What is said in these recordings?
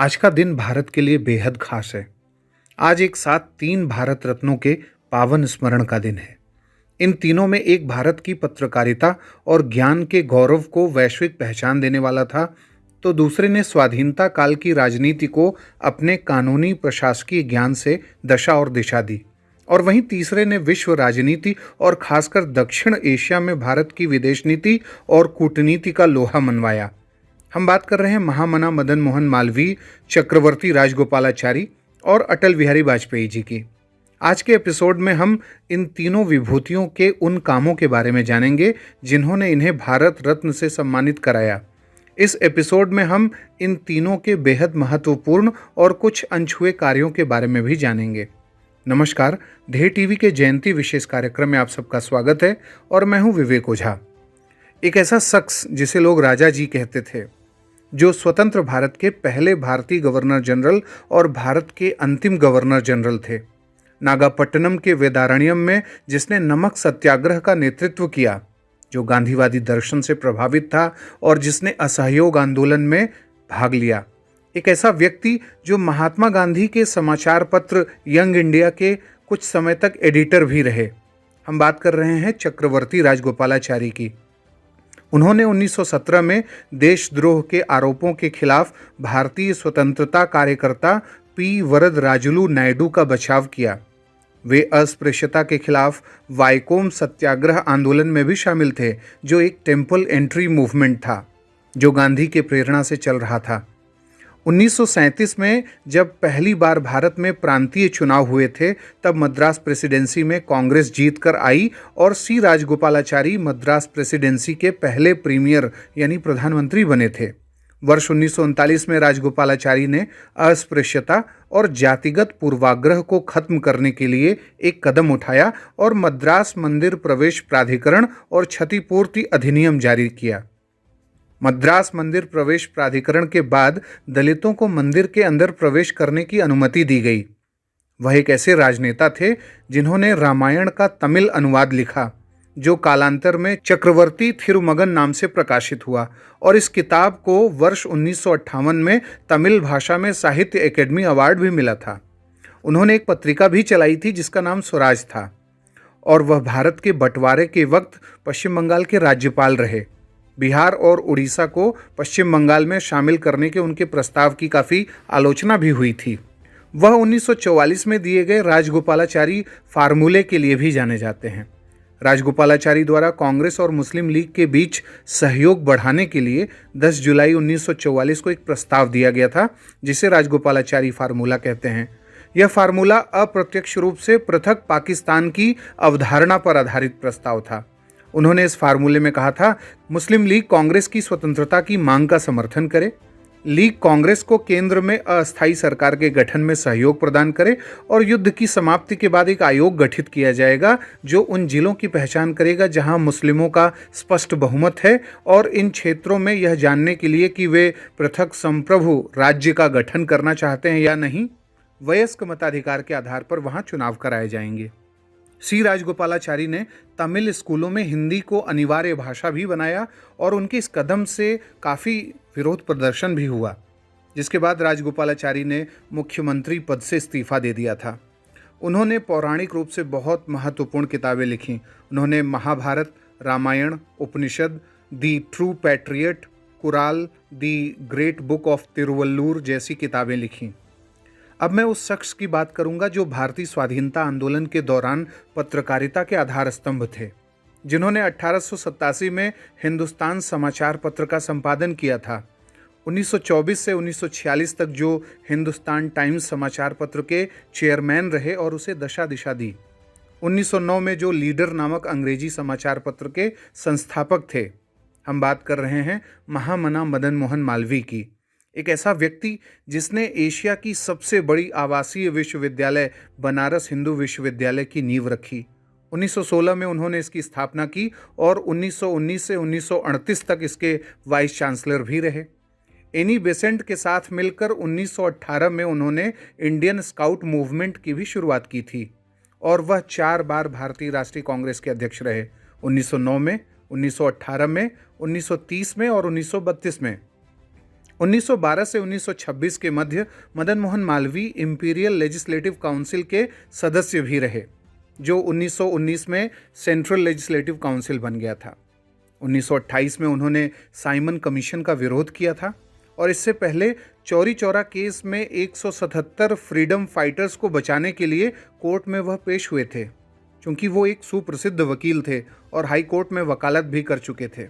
आज का दिन भारत के लिए बेहद खास है। आज एक साथ तीन भारत रत्नों के पावन स्मरण का दिन है। इन तीनों में एक भारत की पत्रकारिता और ज्ञान के गौरव को वैश्विक पहचान देने वाला था, तो दूसरे ने स्वाधीनता काल की राजनीति को अपने कानूनी प्रशासकीय ज्ञान से दशा और दिशा दी। और वहीं तीसरे ने विश्व राजनीति और खासकर दक्षिण एशिया में भारत की विदेश नीति और कूटनीति का लोहा मनवाया। हम बात कर रहे हैं महामना मदन मोहन मालवीय, चक्रवर्ती राजगोपालाचारी और अटल बिहारी वाजपेयी जी की। आज के एपिसोड में हम इन तीनों विभूतियों के उन कामों के बारे में जानेंगे जिन्होंने इन्हें भारत रत्न से सम्मानित कराया। इस एपिसोड में हम इन तीनों के बेहद महत्वपूर्ण और कुछ अनछुए कार्यों के बारे में भी जानेंगे। नमस्कार, ढे टीवी के जयंती विशेष कार्यक्रम में आप सबका स्वागत है और मैं हूं विवेक ओझा। एक ऐसा शख्स जिसे लोग राजा जी कहते थे, जो स्वतंत्र भारत के पहले भारतीय गवर्नर जनरल और भारत के अंतिम गवर्नर जनरल थे। नागापट्टनम के वेदारण्यम में जिसने नमक सत्याग्रह का नेतृत्व किया, जो गांधीवादी दर्शन से प्रभावित था और जिसने असहयोग आंदोलन में भाग लिया। एक ऐसा व्यक्ति जो महात्मा गांधी के समाचार पत्र यंग इंडिया के कुछ समय तक एडिटर भी रहे। हम बात कर रहे हैं चक्रवर्ती राजगोपालाचारी की। उन्होंने 1917 में देशद्रोह के आरोपों के खिलाफ भारतीय स्वतंत्रता कार्यकर्ता पी वरदराजुलु नायडू का बचाव किया। वे अस्पृश्यता के खिलाफ वाइकोम सत्याग्रह आंदोलन में भी शामिल थे, जो एक टेम्पल एंट्री मूवमेंट था जो गांधी के प्रेरणा से चल रहा था। 1937 में जब पहली बार भारत में प्रांतीय चुनाव हुए थे, तब मद्रास प्रेसिडेंसी में कांग्रेस जीत कर आई और सी राजगोपालाचारी मद्रास प्रेसिडेंसी के पहले प्रीमियर यानी प्रधानमंत्री बने थे। वर्ष 1939 में राजगोपालाचारी ने अस्पृश्यता और जातिगत पूर्वाग्रह को खत्म करने के लिए एक कदम उठाया और मद्रास मंदिर प्रवेश प्राधिकरण और क्षतिपूर्ति अधिनियम जारी किया। मद्रास मंदिर प्रवेश प्राधिकरण के बाद दलितों को मंदिर के अंदर प्रवेश करने की अनुमति दी गई। वह एक ऐसे राजनेता थे जिन्होंने रामायण का तमिल अनुवाद लिखा, जो कालांतर में चक्रवर्ती थिरुमगन नाम से प्रकाशित हुआ, और इस किताब को वर्ष 1958 में तमिल भाषा में साहित्य अकेडमी अवार्ड भी मिला था। उन्होंने एक पत्रिका भी चलाई थी जिसका नाम स्वराज था, और वह भारत के बंटवारे के वक्त पश्चिम बंगाल के राज्यपाल रहे। बिहार और उड़ीसा को पश्चिम बंगाल में शामिल करने के उनके प्रस्ताव की काफ़ी आलोचना भी हुई थी। वह 1944 में दिए गए राजगोपालाचारी फार्मूले के लिए भी जाने जाते हैं। राजगोपालाचारी द्वारा कांग्रेस और मुस्लिम लीग के बीच सहयोग बढ़ाने के लिए 10 जुलाई 1944 को एक प्रस्ताव दिया गया था, जिसे राजगोपालाचारी फार्मूला कहते हैं। यह फार्मूला अप्रत्यक्ष रूप से पृथक पाकिस्तान की अवधारणा पर आधारित प्रस्ताव था। उन्होंने इस फार्मूले में कहा था, मुस्लिम लीग कांग्रेस की स्वतंत्रता की मांग का समर्थन करे, लीग कांग्रेस को केंद्र में अस्थायी सरकार के गठन में सहयोग प्रदान करे और युद्ध की समाप्ति के बाद एक आयोग गठित किया जाएगा जो उन जिलों की पहचान करेगा जहां मुस्लिमों का स्पष्ट बहुमत है, और इन क्षेत्रों में यह जानने के लिए कि वे पृथक संप्रभु राज्य का गठन करना चाहते हैं या नहीं, वयस्क मताधिकार के आधार पर वहां चुनाव कराए जाएंगे। सी राजगोपालाचारी ने तमिल स्कूलों में हिंदी को अनिवार्य भाषा भी बनाया और उनके इस कदम से काफ़ी विरोध प्रदर्शन भी हुआ, जिसके बाद राजगोपालाचारी ने मुख्यमंत्री पद से इस्तीफा दे दिया था। उन्होंने पौराणिक रूप से बहुत महत्वपूर्ण किताबें लिखीं। उन्होंने Mahabharata, Ramayana, Upanishad, the true patriot, Kural, the great book of Thiruvallur जैसी किताबें लिखीं। अब मैं उस शख्स की बात करूंगा जो भारतीय स्वाधीनता आंदोलन के दौरान पत्रकारिता के आधार स्तंभ थे, जिन्होंने 1887 में हिंदुस्तान समाचार पत्र का संपादन किया था। 1924 से 1946 तक जो हिंदुस्तान टाइम्स समाचार पत्र के चेयरमैन रहे और उसे दशा दिशा दी। 1909 में जो लीडर नामक अंग्रेजी समाचार पत्र के संस्थापक थे। हम बात कर रहे हैं महामना मदन मोहन मालवीय की। एक ऐसा व्यक्ति जिसने एशिया की सबसे बड़ी आवासीय विश्वविद्यालय बनारस हिंदू विश्वविद्यालय की नींव रखी। 1916 में उन्होंने इसकी स्थापना की और 1919 से 1938 तक इसके वाइस चांसलर भी रहे। एनी बेसेंट के साथ मिलकर 1918 में उन्होंने इंडियन स्काउट मूवमेंट की भी शुरुआत की थी और वह 4 बार भारतीय राष्ट्रीय कांग्रेस के अध्यक्ष रहे। 1909 में, 1918 में, 1930 में और 1932 में। 1912 से 1926 के मध्य Madan Mohan Malviya imperial legislative council के सदस्य भी रहे, जो 1919 में सेंट्रल लेजिस्लेटिव काउंसिल बन गया था। 1928 में उन्होंने साइमन कमीशन का विरोध किया था और इससे पहले चौरी चौरा केस में 177 फ्रीडम फाइटर्स को बचाने के लिए कोर्ट में वह पेश हुए थे, क्योंकि वो एक सुप्रसिद्ध वकील थे और हाई कोर्ट में वकालत भी कर चुके थे।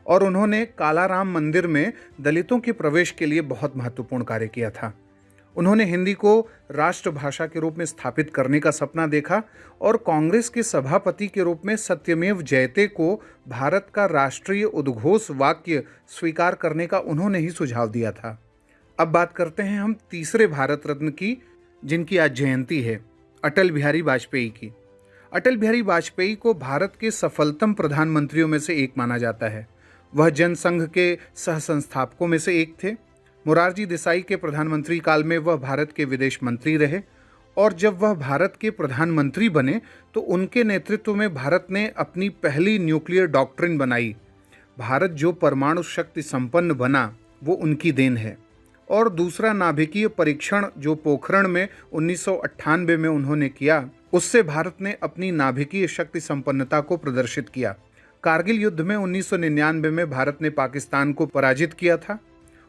और उन्होंने कालाराम मंदिर में दलितों के प्रवेश के लिए बहुत महत्वपूर्ण कार्य किया था। उन्होंने हिंदी को राष्ट्रभाषा के रूप में स्थापित करने का सपना देखा और कांग्रेस के सभापति के रूप में सत्यमेव जयते को भारत का राष्ट्रीय उद्घोष वाक्य स्वीकार करने का उन्होंने ही सुझाव दिया था। अब बात करते हैं हम तीसरे भारत रत्न की, जिनकी आज जयंती है, अटल बिहारी वाजपेयी की। अटल बिहारी वाजपेयी को भारत के सफलतम प्रधानमंत्रियों में से एक माना जाता है। वह जनसंघ के सह संस्थापकों में से एक थे। मोरारजी देसाई के प्रधानमंत्री काल में वह भारत के विदेश मंत्री रहे और जब वह भारत के प्रधानमंत्री बने तो उनके नेतृत्व में भारत ने अपनी पहली न्यूक्लियर डॉक्ट्रिन बनाई। भारत जो परमाणु शक्ति संपन्न बना वो उनकी देन है। और दूसरा नाभिकीय परीक्षण जो पोखरण में 1998 में उन्होंने किया, उससे भारत ने अपनी नाभिकीय शक्ति संपन्नता को प्रदर्शित किया। कारगिल युद्ध में 1999 में भारत ने पाकिस्तान को पराजित किया था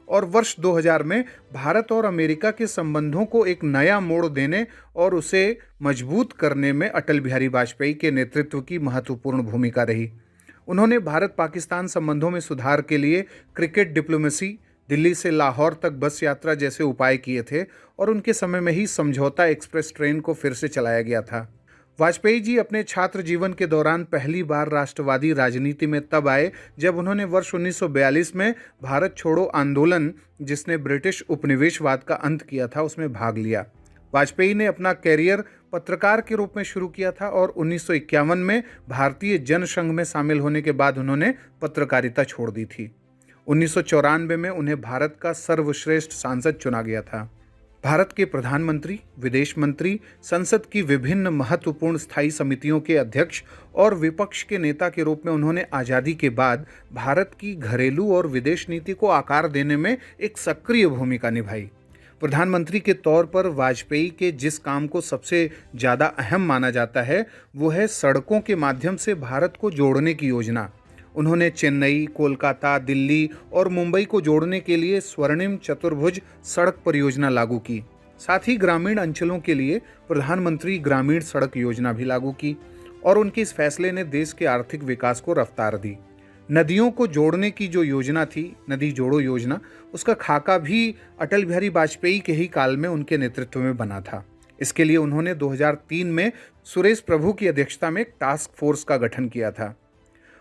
और वर्ष 2000 में भारत और अमेरिका के संबंधों को एक नया मोड़ देने और उसे मजबूत करने में अटल बिहारी वाजपेयी के नेतृत्व की महत्वपूर्ण भूमिका रही। उन्होंने भारत पाकिस्तान संबंधों में सुधार के लिए क्रिकेट डिप्लोमेसी, दिल्ली से लाहौर तक बस यात्रा जैसे उपाय किए थे और उनके समय में ही समझौता एक्सप्रेस ट्रेन को फिर से चलाया गया था। वाजपेयी जी अपने छात्र जीवन के दौरान पहली बार राष्ट्रवादी राजनीति में तब आए जब उन्होंने वर्ष 1942 में भारत छोड़ो आंदोलन, जिसने ब्रिटिश उपनिवेशवाद का अंत किया था, उसमें भाग लिया। वाजपेयी ने अपना कैरियर पत्रकार के रूप में शुरू किया था और 1951 में भारतीय जनसंघ में शामिल होने के बाद उन्होंने पत्रकारिता छोड़ दी थी। 1994 में उन्हें भारत का सर्वश्रेष्ठ सांसद चुना गया था। भारत के प्रधानमंत्री, विदेश मंत्री, संसद की विभिन्न महत्वपूर्ण स्थायी समितियों के अध्यक्ष और विपक्ष के नेता के रूप में उन्होंने आज़ादी के बाद भारत की घरेलू और विदेश नीति को आकार देने में एक सक्रिय भूमिका निभाई। प्रधानमंत्री के तौर पर वाजपेयी के जिस काम को सबसे ज़्यादा अहम माना जाता है वो है सड़कों के माध्यम से भारत को जोड़ने की योजना। उन्होंने चेन्नई, कोलकाता, दिल्ली और मुंबई को जोड़ने के लिए स्वर्णिम चतुर्भुज सड़क परियोजना लागू की। साथ ही ग्रामीण अंचलों के लिए प्रधानमंत्री ग्रामीण सड़क योजना भी लागू की और उनके इस फैसले ने देश के आर्थिक विकास को रफ्तार दी। नदियों को जोड़ने की जो योजना थी, नदी जोड़ो योजना, उसका खाका भी अटल बिहारी वाजपेयी के ही काल में उनके नेतृत्व में बना था। इसके लिए उन्होंने 2003 में सुरेश प्रभु की अध्यक्षता में एक टास्क फोर्स का गठन किया था।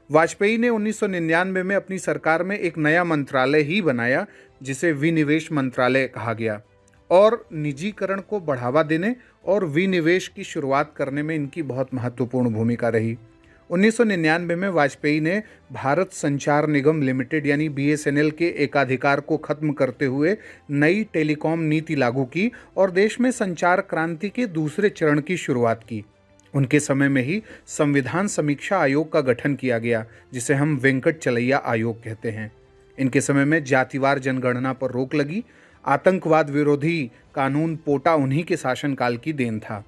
वाजपेयी ने 1999 में अपनी सरकार में एक नया मंत्रालय ही बनाया जिसे विनिवेश मंत्रालय कहा गया और निजीकरण को बढ़ावा देने और विनिवेश की शुरुआत करने में इनकी बहुत महत्वपूर्ण भूमिका रही। 1999 में वाजपेयी ने भारत संचार निगम लिमिटेड यानी BSNL के एकाधिकार को खत्म करते हुए नई टेलीकॉम नीति लागू की और देश में संचार क्रांति के दूसरे चरण की शुरुआत की। उनके समय में ही संविधान समीक्षा आयोग का गठन किया गया, जिसे हम वेंकट चलैया आयोग कहते हैं। इनके समय में जातिवार जनगणना पर रोक लगी। आतंकवाद विरोधी कानून पोटा उन्हीं के शासनकाल की देन था।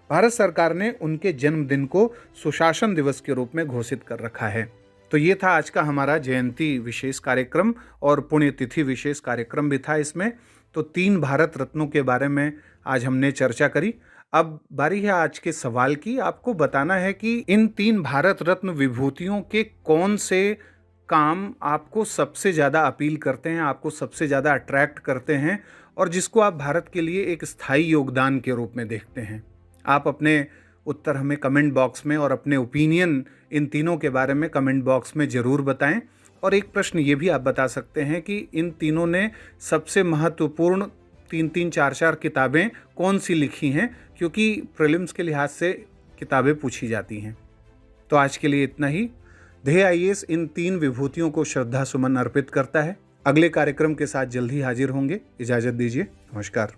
भारत सरकार ने उनके जन्मदिन को सुशासन दिवस के रूप में घोषित कर रखा है। तो ये था आज का हमारा जयंती विशेष कार्यक्रम और पुण्यतिथि विशेष कार्यक्रम भी था इसमें। तो 3 भारत रत्नों के बारे में आज हमने चर्चा करी। अब बारी है आज के सवाल की। आपको बताना है कि इन 3 भारत रत्न विभूतियों के कौन से काम आपको सबसे ज़्यादा अपील करते हैं, आपको सबसे ज़्यादा अट्रैक्ट करते हैं और जिसको आप भारत के लिए एक स्थायी योगदान के रूप में देखते हैं। आप अपने उत्तर हमें कमेंट बॉक्स में और अपने ओपिनियन इन तीनों के बारे में कमेंट बॉक्स में ज़रूर बताएं। और एक प्रश्न ये भी आप बता सकते हैं कि इन तीनों ने सबसे महत्वपूर्ण 3-3, 4-4 किताबें कौन सी लिखी हैं, क्योंकि प्रीलिम्स के लिहाज से किताबें पूछी जाती हैं। तो आज के लिए इतना ही। ध्येय IAS इन 3 विभूतियों को श्रद्धा सुमन अर्पित करता है। अगले कार्यक्रम के साथ जल्द ही हाजिर होंगे। इजाज़त दीजिए। नमस्कार।